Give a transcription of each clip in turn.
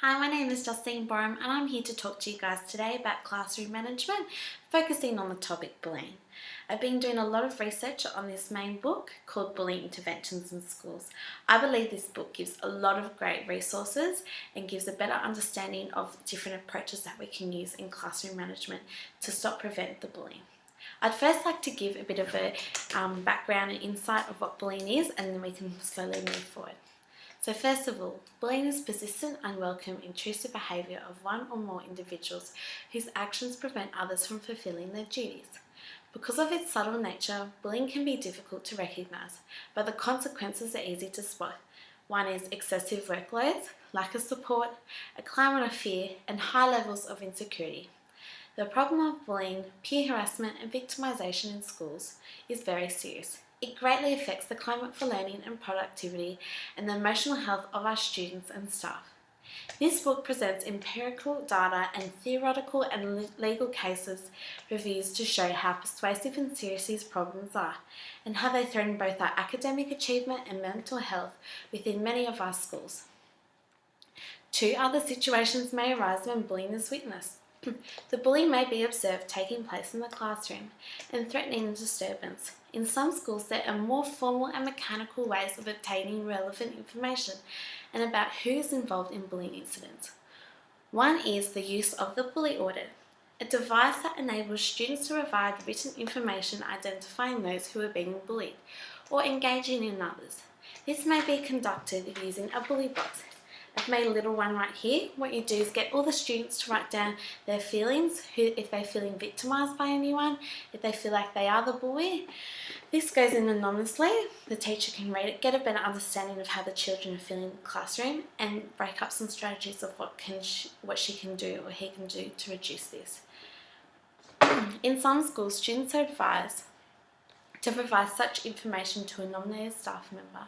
Hi, my name is Justine Boreham and I'm here to talk to you guys today about classroom management, focusing on the topic bullying. I've been doing a lot of research on this main book called Bullying Interventions in Schools. I believe this book gives a lot of great resources and gives a better understanding of different approaches that we can use in classroom management to prevent the bullying. I'd first like to give a bit of a background and insight of what bullying is, and then we can slowly move forward. So first of all, bullying is persistent, unwelcome, intrusive behaviour of one or more individuals whose actions prevent others from fulfilling their duties. Because of its subtle nature, bullying can be difficult to recognise, but the consequences are easy to spot. One is excessive workloads, lack of support, a climate of fear, and high levels of insecurity. The problem of bullying, peer harassment, and victimisation in schools is very serious. It greatly affects the climate for learning and productivity and the emotional health of our students and staff. This book presents empirical data and theoretical and legal cases reviews to show how persuasive and serious these problems are, and how they threaten both our academic achievement and mental health within many of our schools. Two other situations may arise when bullying is witnessed. The bullying may be observed taking place in the classroom and threatening a disturbance. In some schools, there are more formal and mechanical ways of obtaining relevant information and about who is involved in bullying incidents. One is the use of the bully audit, a device that enables students to provide written information identifying those who are being bullied or engaging in others. This may be conducted using a bully box. I've made a little one right here. What you do is get all the students to write down their feelings, if they're feeling victimised by anyone, if they feel like they are the bully. This goes in anonymously. The teacher can read it, get a better understanding of how the children are feeling in the classroom, and break up some strategies of what she can do or he can do to reduce this. In some schools, students are advised to provide such information to a nominated staff member.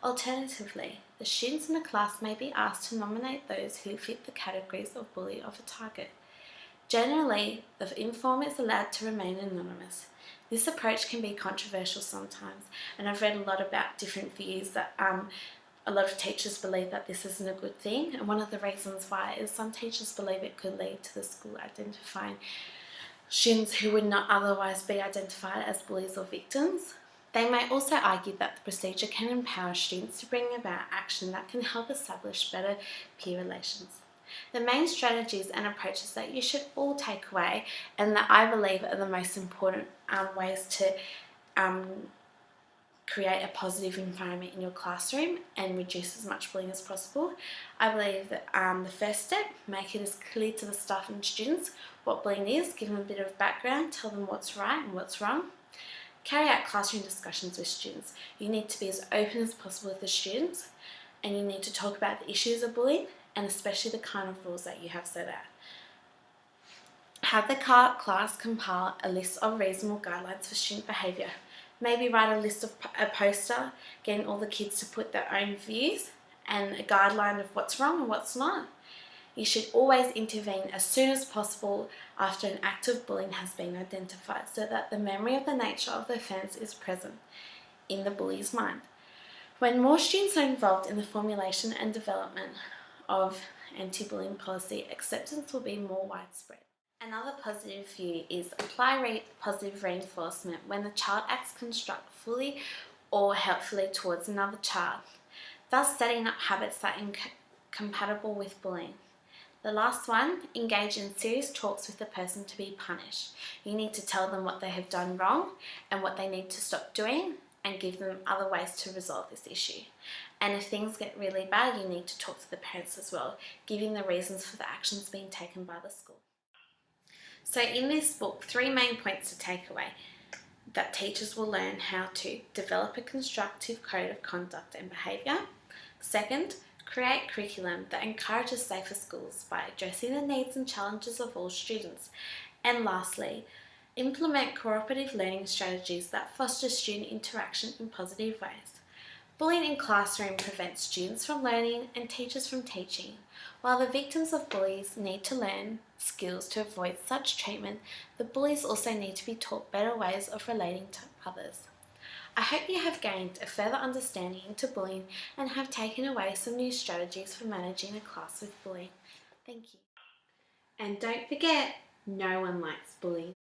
Alternatively, the students in the class may be asked to nominate those who fit the categories of bully of a target. Generally, the informer is allowed to remain anonymous. This approach can be controversial sometimes, and I've read a lot about different views that a lot of teachers believe that this isn't a good thing, and one of the reasons why is some teachers believe it could lead to the school identifying students who would not otherwise be identified as bullies or victims. They may also argue that the procedure can empower students to bring about action that can help establish better peer relations. The main strategies and approaches that you should all take away, and that I believe are the most important ways to create a positive environment in your classroom and reduce as much bullying as possible. I believe that the first step, make it as clear to the staff and students what bullying is, give them a bit of background, tell them what's right and what's wrong. Carry out classroom discussions with students. You need to be as open as possible with the students, and you need to talk about the issues of bullying and especially the kind of rules that you have set out. Have the class compile a list of reasonable guidelines for student behaviour. Maybe write a poster, getting all the kids to put their own views and a guideline of what's wrong and what's not. You should always intervene as soon as possible after an act of bullying has been identified, so that the memory of the nature of the offence is present in the bully's mind. When more students are involved in the formulation and development of anti-bullying policy, acceptance will be more widespread. Another positive view is apply positive reinforcement when the child acts constructively or helpfully towards another child, thus setting up habits that are compatible with bullying. The last one, engage in serious talks with the person to be punished. You need to tell them what they have done wrong and what they need to stop doing, and give them other ways to resolve this issue. And if things get really bad, you need to talk to the parents as well, giving the reasons for the actions being taken by the school. So in this book, 3 main points to take away: that teachers will learn how to develop a constructive code of conduct and behaviour. Second, create curriculum that encourages safer schools by addressing the needs and challenges of all students. And lastly, implement cooperative learning strategies that foster student interaction in positive ways. Bullying in classroom prevents students from learning and teachers from teaching. While the victims of bullies need to learn skills to avoid such treatment, the bullies also need to be taught better ways of relating to others. I hope you have gained a further understanding into bullying and have taken away some new strategies for managing a class with bullying. Thank you. And don't forget, no one likes bullying.